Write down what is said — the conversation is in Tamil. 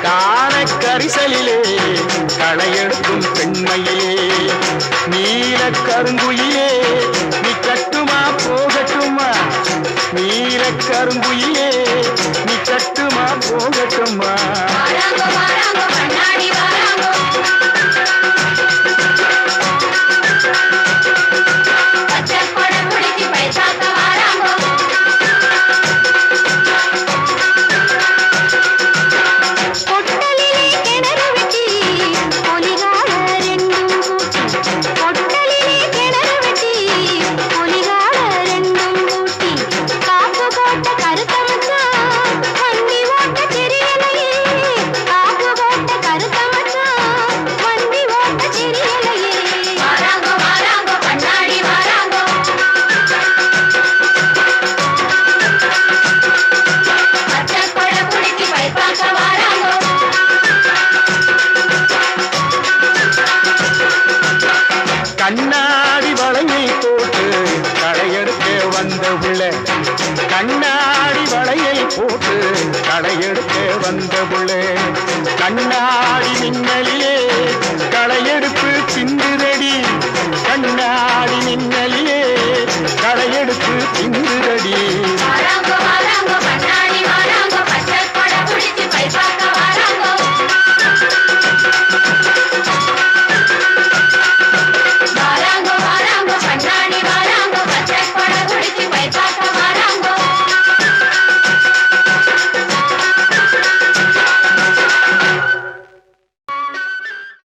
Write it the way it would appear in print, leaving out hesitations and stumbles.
காண கரிசலிலே களையெடுக்கும் பெண்மையிலே நீல கருங்குயிலே நீ கட்டுமா போகட்டுமா நீல கருங்குயிலே நீ கட்டுமா போகட்டுமா கண்ணாடி வளையை போட்டு களையெடுக்க வந்த புள்ள கண்ணாடி வளையை போட்டு களையெடுக்க வந்த புள்ள கண்ணாடி